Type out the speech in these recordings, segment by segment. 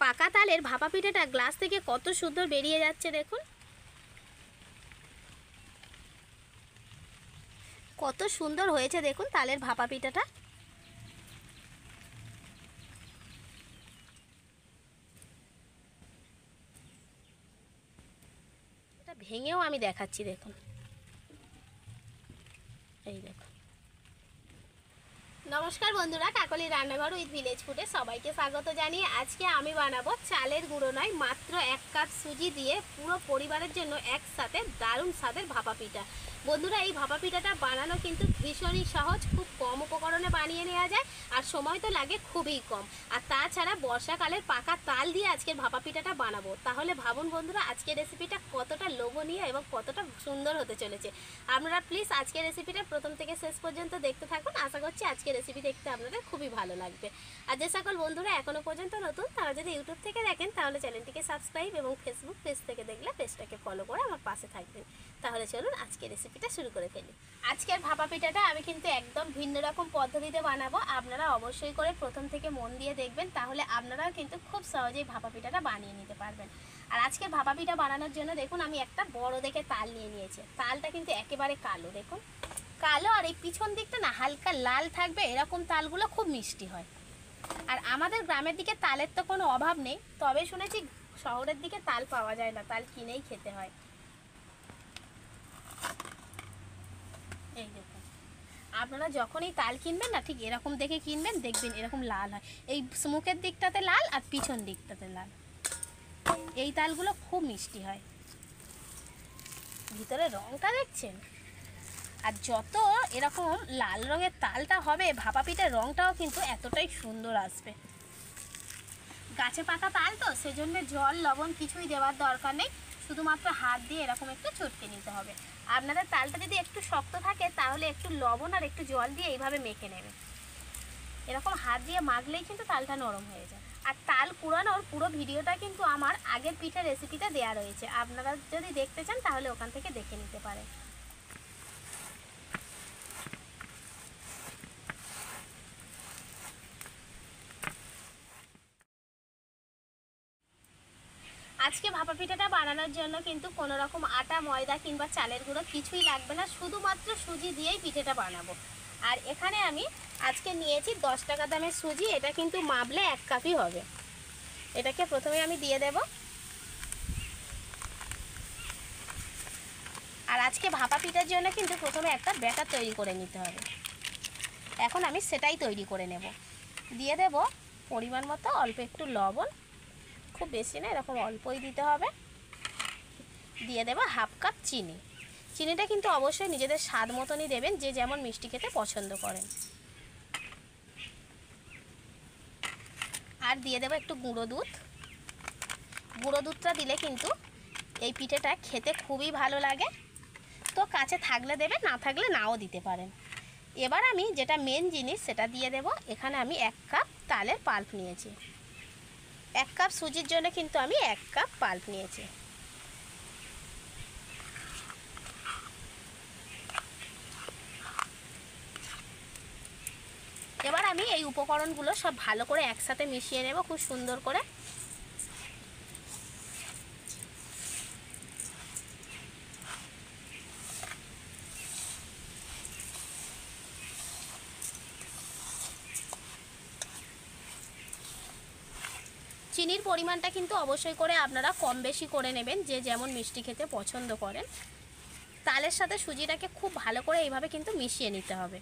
পাকা তালের ভাপা পিঠাটা গ্লাস থেকে কত সুন্দর বেরিয়ে যাচ্ছে দেখুন, কত সুন্দর হয়েছে দেখুন তালের ভাপা পিঠাটা। এটা ভেঙেও আমি দেখাচ্ছি দেখুন, এই দেখুন। নমস্কার বন্ধুরা, কাকলি রান্নাঘর উইথ ভিলেজ ফুডে সবাইকে স্বাগত জানিয়ে আজকে আমি বানাবো চালের গুঁড়ো নয়, মাত্র 1 কাপ সুজি দিয়ে পুরো পরিবারের জন্য একসাথে দারুণ স্বাদের ভাপা পিঠা। বন্ধুরা, এই ভাপা পিঠাটা বানানো কিন্তু ভীষণই সহজ, খুব কম উপকরণে বানিয়ে নেওয়া যায় আর সময় তো লাগে খুবই কম। আর তাছাড়া বর্ষাকালের পাকা তাল দিয়ে আজকের ভাপা পিঠাটা বানাবো। তাহলে ভাবুন বন্ধুরা, আজকের রেসিপিটা কতটা লোভনীয় এবং কতটা সুন্দর হতে চলেছে। আপনারা প্লিজ আজকের রেসিপিটা প্রথম থেকে শেষ পর্যন্ত দেখতে থাকুন। আশা করছি আজকের রেসিপি দেখতে আপনাদের খুবই ভালো লাগবে। আর যে সকল বন্ধুরা এখনও পর্যন্ত নতুন, তারা যদি ইউটিউব থেকে দেখেন তাহলে চ্যানেলটিকে সাবস্ক্রাইব এবং ফেসবুক পেজ থেকে দেখলে পেজটাকে ফলো করে আমার পাশে থাকবেন। তাহলে চলুন আজকের রেসিপিটা শুরু করে ফেলি। আজকের ভাপা পিঠাটা আমি কিন্তু একদম ভিন্ন রকম পদ্ধতিতে বানাবো। আপনারা অবশ্যই করে প্রথম থেকে মন দিয়ে দেখবেন, তাহলে আপনারাও কিন্তু খুব সহজেই ভাপা পিঠাটা বানিয়ে নিতে পারবেন। আর আজকের ভাপা পিঠা বানানোর জন্য দেখুন আমি একটা বড় দেখে তাল নিয়ে নিয়েছি। তালটা কিন্তু একেবারে কালো, দেখুন কালো, আর এই পিছন দিকটা না হালকা লাল থাকবে, এরকম তালগুলো খুব মিষ্টি হয়। আর আমাদের গ্রামের দিকে তালের তো কোনো অভাব নেই, তবে শুনেছি শহরের দিকে তাল পাওয়া যায় না, তাল কিনেই খেতে হয়। এই দেখুন, আপনারা যখনই তাল কিনবেন না ঠিক এরকম দেখে কিনবেন, দেখবেন এরকম লাল হয়, এই মুখের দিকটাতে লাল আর পিছন দিকটাতে লাল। এই তালগুলো খুব মিষ্টি হয়, ভিতরে রঙটা দেখছেন। আর যত এরকম লাল রঙের তালটা হবে ভাপা পিঠার রঙটাও কিন্তু এতটাই সুন্দর আসবে। গাছে পাকা তাল তো সেজন্য জল লবণ কিছুই দেওয়ার দরকার নেই, শুধুমাত্র হাত দিয়ে এরকম একটু চটকে নিতে হবে। আপনাদের তালটা যদি একটু শক্ত থাকে তাহলে একটু লবণ আর একটু জল দিয়ে এইভাবে মেখে নেবেন। এরকম হাত দিয়ে মাখলেই কিন্তু তালটা নরম হয়ে যায়। আর তাল কুড়ানোর পুরো ভিডিওটা কিন্তু আমার আগের পিঠের রেসিপিতে দেওয়া রয়েছে, আপনারা যদি দেখতে চান তাহলে ওখান থেকে দেখে নিতে পারেন। আজকে ভাপা পিঠাটা বানানোর জন্য কিন্তু কোনো রকম আটা ময়দা কিংবা চালের গুঁড়ো কিছুই লাগবে না, শুধুমাত্র সুজি দিয়েই পিঠাটা বানাবো। আর এখানে আমি আজকে নিয়েছি 10 টাকা দামের সুজি, এটা কিন্তু মাপলে 1 কাপই হবে। এটাকে প্রথমে আমি দিয়ে দেব। আর আজকে ভাপা পিঠার জন্য কিন্তু প্রথমে একটা ব্যাটার তৈরি করে নিতে হবে, এখন আমি সেটাই তৈরি করে নেব। দিয়ে দেব পরিমাণ মতো অল্প একটু লবণ, খুব বেশি না, এরকম অল্পই দিতে হবে। দিয়ে দেব 1/2 কাপ চিনি। চিনিটা কিন্তু অবশ্যই নিজেদের স্বাদ মতনই দেবেন, যে যেমন মিষ্টি খেতে পছন্দ করেন। আর দিয়ে দেব একটু গুঁড়ো দুধ। গুঁড়ো দুধটা দিলে কিন্তু এই পিঠেটা খেতে খুবই ভালো লাগে, তো কাছে থাকলে দেবে, না থাকলে নাও দিতে পারেন। এবার আমি যেটা মেন জিনিস সেটা দিয়ে দেব। এখানে আমি 1 কাপ তালের পাল্প নিয়েছি। 1 কাপ সুজির জন্য কিন্তু আমি 1 কাপ পাল্প নিয়েছি। এবার আমি এই উপকরণগুলো সব ভালো করে একসাথে মিশিয়ে নেব খুব সুন্দর করে। চিনির পরিমাণটা কিন্তু অবশ্যই করে আপনারা কম বেশি করে নেবেন, যে যেমন মিষ্টি খেতে পছন্দ করেন। তালের সাথে সুজিটাকে খুব ভালো করে এইভাবে কিন্তু মিশিয়ে নিতে হবে।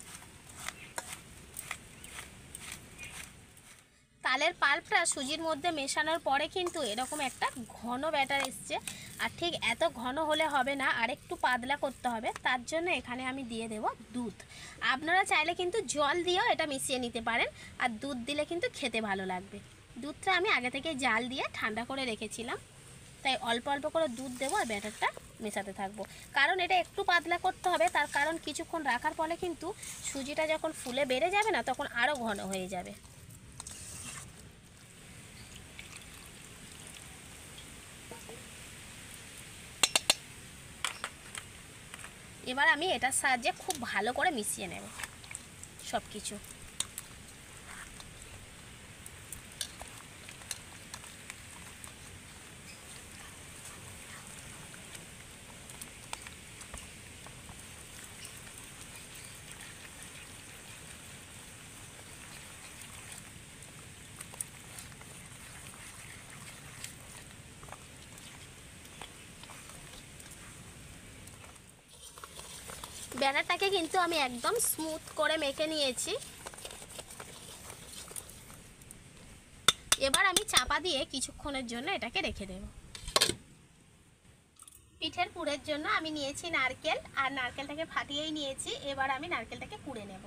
তালের পাল্পটা সুজির মধ্যে মেশানোর পরে কিন্তু এরকম একটা ঘন ব্যাটার এসছে। আর ঠিক এত ঘন হলে হবে না, আর একটু পাতলা করতে হবে। তার জন্য এখানে আমি দিয়ে দেব দুধ। আপনারা চাইলে কিন্তু জল দিয়েও এটা মিশিয়ে নিতে পারেন, আর দুধ দিলে কিন্তু খেতে ভালো লাগবে। দুধটা আমি আগে থেকে জাল দিয়ে ঠান্ডা করে রেখেছিলাম, তাই অল্প অল্প করে দুধ দেবো আর ব্যাটারটা মেশাতে থাকবো। কারণ এটা একটু পাতলা করতে হবে, তার কারণ কিছুক্ষণ রাখার ফলে কিন্তু সুজিটা যখন ফুলে বেড়ে যাবে না, তখন আরও ঘন হয়ে যাবে। এবার আমি এটার সাহায্যে খুব ভালো করে মিশিয়ে নেব সব কিছু। ব্যাটারটাকে কিন্তু আমি একদম স্মুথ করে মেখে নিয়েছি। এবার আমি চাপা দিয়ে কিছুক্ষণের জন্য এটাকে রেখে দেব। পিঠের পুরের জন্য আমি নিয়েছি নারকেল, আর নারকেলটাকে ফাটিয়েই নিয়েছি। এবার আমি নারকেলটাকে কুড়ে নেব।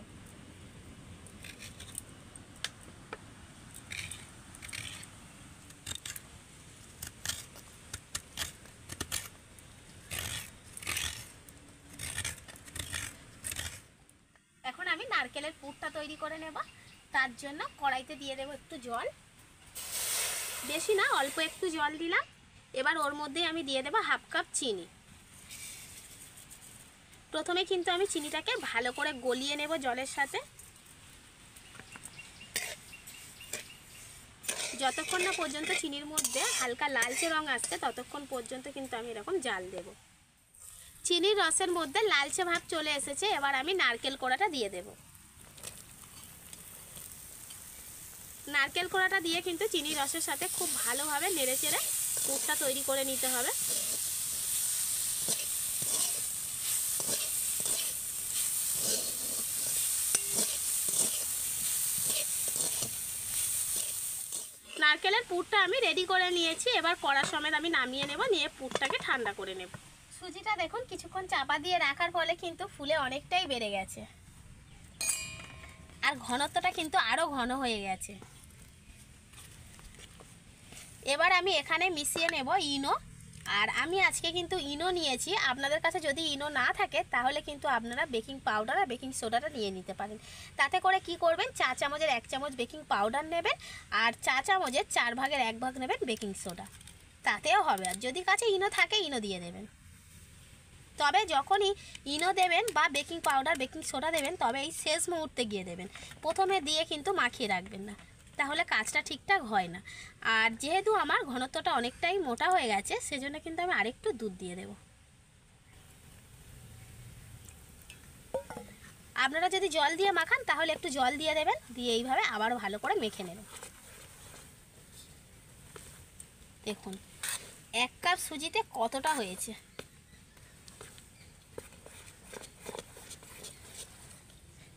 এখন আমি নারকেলের পুরটা তৈরি করে নেব। তার জন্য কড়াইতে দিয়ে দেব একটু জল, বেশি না, অল্প একটু জল দিলাম। এবার ওর মধ্যে আমি দিয়ে দেব হাফ কাপ চিনি। প্রথমে কিন্তু আমি চিনিটাকে ভালো করে গলিয়ে নেব জলের সাথে। যতক্ষণ না পর্যন্ত চিনির মধ্যে হালকা লালচে রং আসছে ততক্ষণ পর্যন্ত কিন্তু আমি এরকম জাল দেব। চিনির রসের মধ্যে লালচে ভাব চলে এসেছে। এবার আমি নারকেল কোড়াটা দিয়ে দেব। নারকেল কোড়াটা দিয়ে কিন্তু চিনির রসের সাথে খুব ভালোভাবে নেড়েচেড়ে পুরটা তৈরি করে নিতে হবে। নারকেলের পুরটা আমি রেডি করে নিয়েছি। এবার কড়া সমেত আমি নামিয়ে নেব, নিয়ে পুরটাকে ঠান্ডা করে নেব। সুজিটা দেখুন কিছুক্ষণ চাপা দিয়ে রাখার ফলে কিন্তু ফুলে অনেকটাই বেড়ে গেছে, আর ঘনত্বটা কিন্তু আরও ঘন হয়ে গেছে। এবার আমি এখানে মিশিয়ে নেব ইনো। আর আমি আজকে কিন্তু ইনো নিয়েছি। আপনাদের কাছে যদি ইনো না থাকে তাহলে কিন্তু আপনারা বেকিং পাউডার আর বেকিং সোডাটা নিয়ে নিতে পারেন। তাতে করে কি করবেন, চা চামচের 1 চামচ বেকিং পাউডার নেবেন, আর চা চামচের 4 ভাগের 1 ভাগ নেবেন বেকিং সোডা, তাতেও হবে। আর যদি কাছে ইনো থাকে ইনো দিয়ে দেবেন। তবে যখনই ইনো দেবেন বা বেকিং পাউডার বেকিং সোডা দেবেন, তবে এই শেষ মুহূর্তে গিয়ে দেবেন। প্রথমে দিয়ে কিন্তু মাখিয়ে রাখবেন না, তাহলে কাজটা ঠিকঠাক হয় না। আর যেহেতু আমার ঘনত্বটা অনেকটাই মোটা হয়ে গেছে, সেজন্য কিন্তু আমি আরেকটু দুধ দিয়ে দেব। আপনারা যদি জল দিয়ে মাখান তাহলে একটু জল দিয়ে দেবেন, দিয়ে এইভাবে আবারও ভালো করে মেখে নেবেন। দেখুন 1 কাপ সুজিতে কতটা হয়েছে।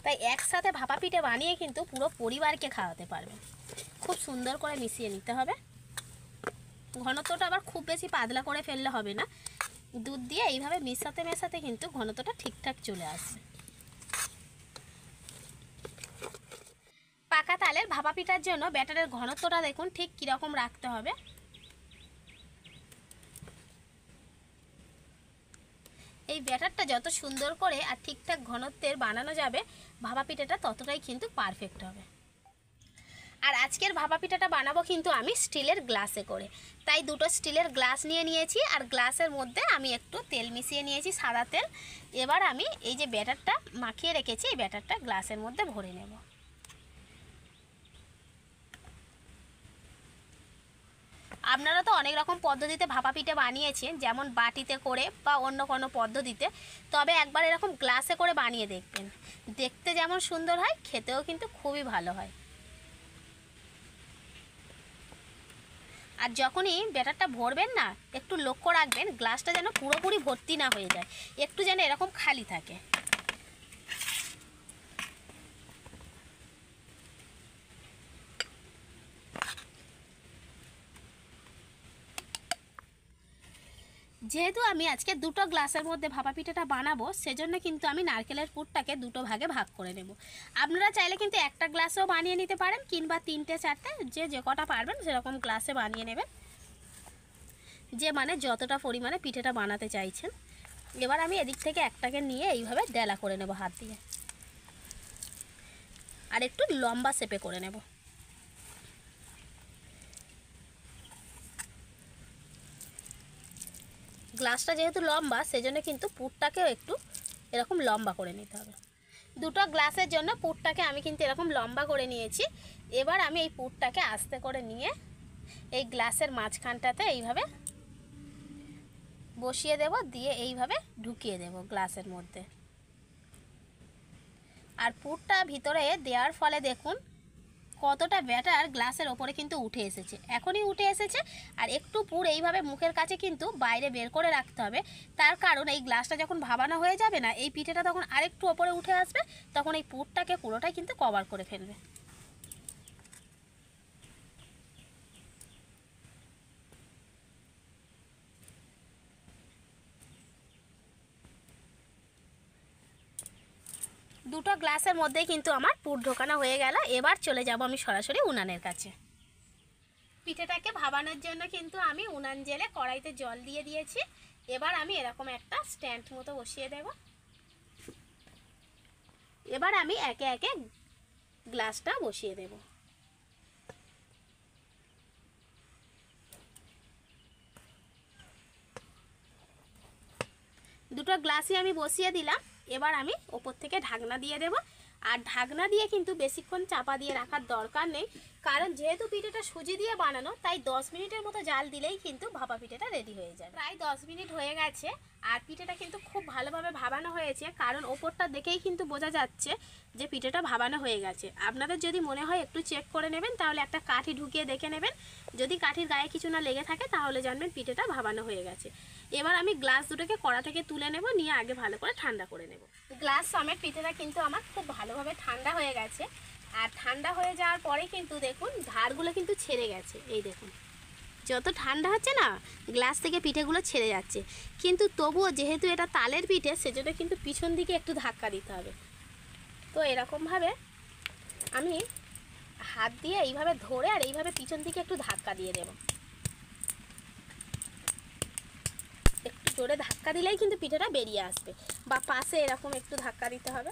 তাই একসাথে ভাপা পিঠে বানিয়ে কিন্তু পুরো পরিবারকে খাওয়াতে পারবেন। খুব সুন্দর করে মিশিয়ে নিতে হবে। ঘনত্বটা আবার খুব বেশি পাতলা করে ফেললে হবে না। দুধ দিয়ে এইভাবে মেশাতে মেশাতে কিন্তু ঘনত্বটা ঠিকঠাক চলে আসবে। পাকা তালের ভাপা পিঠার জন্য ব্যাটারের ঘনত্বটা দেখুন ঠিক কীরকম রাখতে হবে। এই ব্যাটারটা যত সুন্দর করে আর ঠিকঠাক ঘনত্বের বানানো যাবে, ভাপা পিঠাটা ততটাই কিন্তু পারফেক্ট হবে। আর আজকের ভাপা পিঠাটা বানাবো কিন্তু আমি স্টিলের গ্লাসে করে, তাই দুটো স্টিলের গ্লাস নিয়ে নিয়েছি। আর গ্লাসের মধ্যে আমি একটু তেল মিশিয়ে নিয়েছি, সাদা তেল। এবার আমি এই যে ব্যাটারটা মাখিয়ে রেখেছি, এই ব্যাটারটা গ্লাসের মধ্যে ভরে নেব। আপনারা তো অনেক রকম পদ্ধতিতে ভাপা পিঠে বানিয়েছেন, যেমন বাটিতে করে বা অন্য কোনো পদ্ধতিতে। তবে একবার এরকম গ্লাসে করে বানিয়ে দেখবেন, দেখতে যেমন সুন্দর হয়, খেতেও কিন্তু খুবই ভালো হয়। আর যখনই ব্যাটারটা ভরবেন না, একটু লক্ষ্য রাখবেন গ্লাসটা যেন পুরোপুরি ভর্তি না হয়ে যায়, একটু যেন এরকম খালি থাকে। যেহেতু আমি আজকে দুটো গ্লাসের মধ্যে ভাপা পিঠাটা বানাবো, সেজন্য কিন্তু আমি নারকেলের পুরটাকে দুটো ভাগে ভাগ করে নেব। আপনারা চাইলে কিন্তু একটা গ্লাসেও বানিয়ে নিতে পারেন, কিংবা 3টে 4টে, যে কটা পারবেন সেরকম গ্লাসে বানিয়ে নেবেন, যে মানে যতটা পরিমাণে পিঠেটা বানাতে চাইছেন। এবার আমি এদিক থেকে একটাকে নিয়ে এইভাবে ডেলা করে নেব হাত দিয়ে, আর একটু লম্বা শেপে করে নেব। গ্লাসটা যেহেতু লম্বা, সেজন্য কিন্তু পুরটাকেও একটু এরকম লম্বা করে নিতে হবে। দুটো গ্লাসের জন্য পুরটাকে আমি কিন্তু এরকম লম্বা করে নিয়েছি। এবার আমি এই পুরটাকে আস্তে করে নিয়ে এই গ্লাসের মাঝখানটাতে এইভাবে বসিয়ে দেব, দিয়ে এইভাবে ঢুকিয়ে দেব গ্লাসের মধ্যে। আর পুরটা ভিতরে দেওয়ার ফলে দেখুন কতটা ব্যাটার গ্লাসের ওপরে কিন্তু উঠে এসেছে, এখনই উঠে এসেছে। আর একটু পুর এইভাবে মুখের কাছে কিন্তু বাইরে বের করে রাখতে হবে, তার কারণ এই গ্লাসটা যখন ভাবানো হয়ে যাবে না, এই পিঠেটা তখন আরেকটু ওপরে উঠে আসবে, তখন এই পুরটাকে পুরোটাই কিন্তু কভার করে ফেলবে। দুটো গ্লাসের মধ্যেই কিন্তু আমার পুর ঢোকানো হয়ে গেল। এবার চলে যাব আমি সরাসরি উনানের কাছে। পিঠেটাকে ভাবানোর জন্য কিন্তু আমি উনান জেলে কড়াইতে জল দিয়ে দিয়েছি। এবার আমি এরকম একটা স্ট্যান্ড মতো বসিয়ে দেব। এবার আমি একে একে গ্লাসটা বসিয়ে দেব। দুটো গ্লাসই আমি বসিয়ে দিলাম। এবার আমি ওপর থেকে ঢাকনা দিয়ে দেব। আর ঢাকনা দিয়ে কিন্তু বেশিক্ষণ চাপা দিয়ে রাখার দরকার নেই, কারণ যেহেতু পিঠেটা সুজি দিয়ে বানানো, তাই 10 মিনিটের মতো জাল দিলেই কিন্তু ভাপা পিঠেটা রেডি হয়ে যায়। প্রায় 10 মিনিট হয়ে গেছে আর পিঠেটা কিন্তু খুব ভালোভাবে ভাবানো হয়েছে, কারণ ওপরটা দেখেই কিন্তু বোঝা যাচ্ছে যে পিঠেটা ভাবানো হয়ে গেছে। আপনাদের যদি মনে হয় একটু চেক করে নেবেন, তাহলে একটা কাঠি ঢুকিয়ে দেখে নেবেন। যদি কাঠির গায়ে কিছু না লেগে থাকে তাহলে জানবেন পিঠেটা ভাবানো হয়ে গেছে। এবার আমি গ্লাস দুটোকে কড়া থেকে তুলে নেব, নিয়ে আগে ভালো করে ঠান্ডা করে নেব। গ্লাস সমেত পিঠেটা কিন্তু আমার খুব ভালোভাবে ঠান্ডা হয়ে গেছে। আর ঠান্ডা হয়ে যাওয়ার পরে কিন্তু দেখুন ধারগুলো কিন্তু ছেড়ে গেছে। এই দেখুন, যত ঠান্ডা হচ্ছে না গ্লাস থেকে পিঠেগুলো ছেড়ে যাচ্ছে। কিন্তু তবুও যেহেতু এটা তালের পিঠে, সেজন্য কিন্তু পিছন দিকে একটু ধাক্কা দিতে হবে। তো এরকমভাবে আমি হাত দিয়ে এইভাবে ধরে আর এইভাবে পিছন দিকে একটু ধাক্কা দিয়ে দেব। একটু জোরে ধাক্কা দিলেই কিন্তু পিঠেটা বেরিয়ে আসবে, বা পাশে এরকম একটু ধাক্কা দিতে হবে।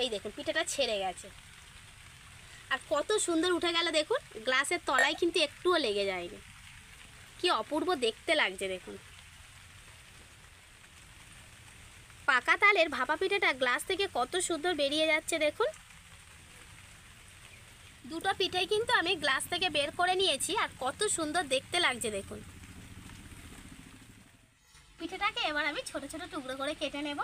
এই দেখুন পিঠেটা ছেড়ে গেছে। আর কত সুন্দর উঠে গেল দেখুন, গ্লাসের তলায় কিন্তু একটুও লেগে যায়নি। কি অপূর্ব দেখতে লাগছে দেখুন। পাকা তালের ভাপা পিঠেটা গ্লাস থেকে কত সুন্দর বেরিয়ে যাচ্ছে দেখুন। দুটো পিঠেই কিন্তু আমি গ্লাস থেকে বের করে নিয়েছি, আর কত সুন্দর দেখতে লাগছে দেখুন। পিঠেটাকে এবার আমি ছোট ছোট টুকরো করে কেটে নেব।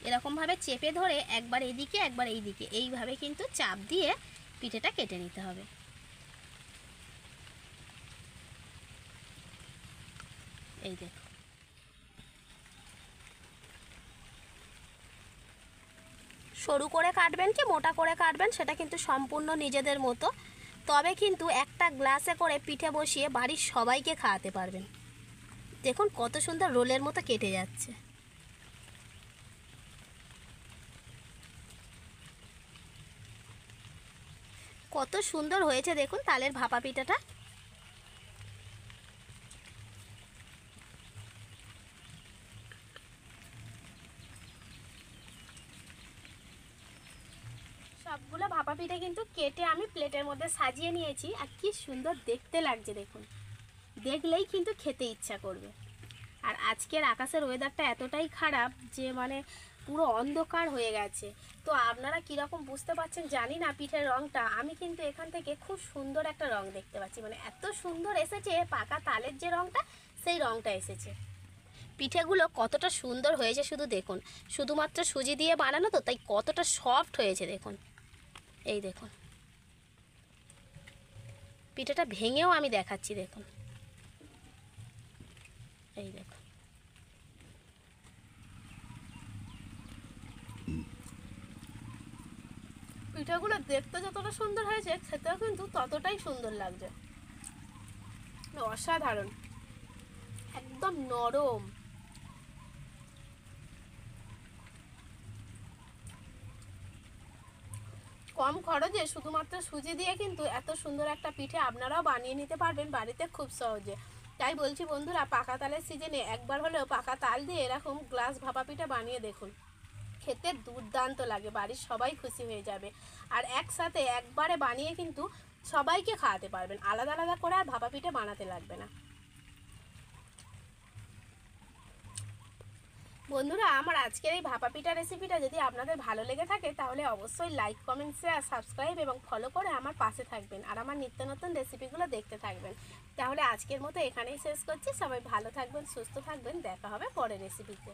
এরকমভাবে চেপে ধরে একবার এদিকে একবার এইদিকে এইভাবে কিন্তু চাপ দিয়ে পিঠেটা কেটে নিতে হবে। এই দেখো, সরু করে কাটবেন কি মোটা করে কাটবেন সেটা কিন্তু সম্পূর্ণ নিজেদের মতো, তবে কিন্তু একটা গ্লাসে করে পিঠে বসিয়ে বাড়ির সবাইকে খাওয়াতে পারবেন। দেখুন কত সুন্দর রোলের মতো কেটে যাচ্ছে। কত সুন্দর হয়েছে দেখুন তালের ভাপা পিঠাটা। সবগুলো ভাপা পিঠে কিন্তু কেটে আমি প্লেটের মধ্যে সাজিয়ে নিয়েছি। আর কি সুন্দর দেখতে লাগছে দেখুন, দেখলেই কিন্তু খেতে ইচ্ছা করবে। আর আজকের আকাশের ওয়েদারটা এতটাই খারাপ যে মানে পুরো অন্ধকার হয়ে গেছে। তো আপনারা কীরকম বুঝতে পারছেন জানি না পিঠের রঙটা। আমি কিন্তু এখান থেকে খুব সুন্দর একটা রং দেখতে পাচ্ছি, মানে এত সুন্দর এসেছে, পাকা তালের যে রঙটা সেই রঙটা এসেছে। পিঠেগুলো কতটা সুন্দর হয়েছে শুধু দেখুন, শুধুমাত্র সুজি দিয়ে বানানো তো, তাই কতটা সফট হয়েছে দেখুন। এই দেখুন পিঠেটা ভেঙেও আমি দেখাচ্ছি দেখুন। এই দেখুন পিঠাগুলো দেখতে যতটা সুন্দর হয়েছে খেতেও কিন্তু ততটাই সুন্দর লাগছে। অসাধারণ, একদম নরম। কম খরচে শুধুমাত্র সুজি দিয়ে কিন্তু এত সুন্দর একটা পিঠে আপনারাও বানিয়ে নিতে পারবেন বাড়িতে খুব সহজে। তাই বলছি বন্ধুরা, পাকা তালের সিজনে একবার হলেও পাকা তাল দিয়ে এরকম গ্লাস ভাপা পিঠা বানিয়ে দেখুন, খেতে দুর্দান্ত লাগে, বাড়ির সবাই খুশি হয়ে যাবে। আর একসাথে একবারে বানিয়ে কিন্তু সবাইকে খাওয়াতে পারবেন, আলাদা আলাদা করে আর ভাপা পিঠে বানাতে লাগবে না। বন্ধুরা, আমার আজকের এই ভাপা পিঠা রেসিপিটা যদি আপনাদের ভালো লেগে থাকে তাহলে অবশ্যই লাইক, কমেন্ট, শেয়ার, সাবস্ক্রাইব এবং ফলো করে আমার পাশে থাকবেন আর আমার নিত্য নতুন রেসিপিগুলো দেখতে থাকবেন। তাহলে আজকের মতো এখানেই শেষ করছি। সবাই ভালো থাকবেন, সুস্থ থাকবেন, দেখা হবে পরের রেসিপিতে।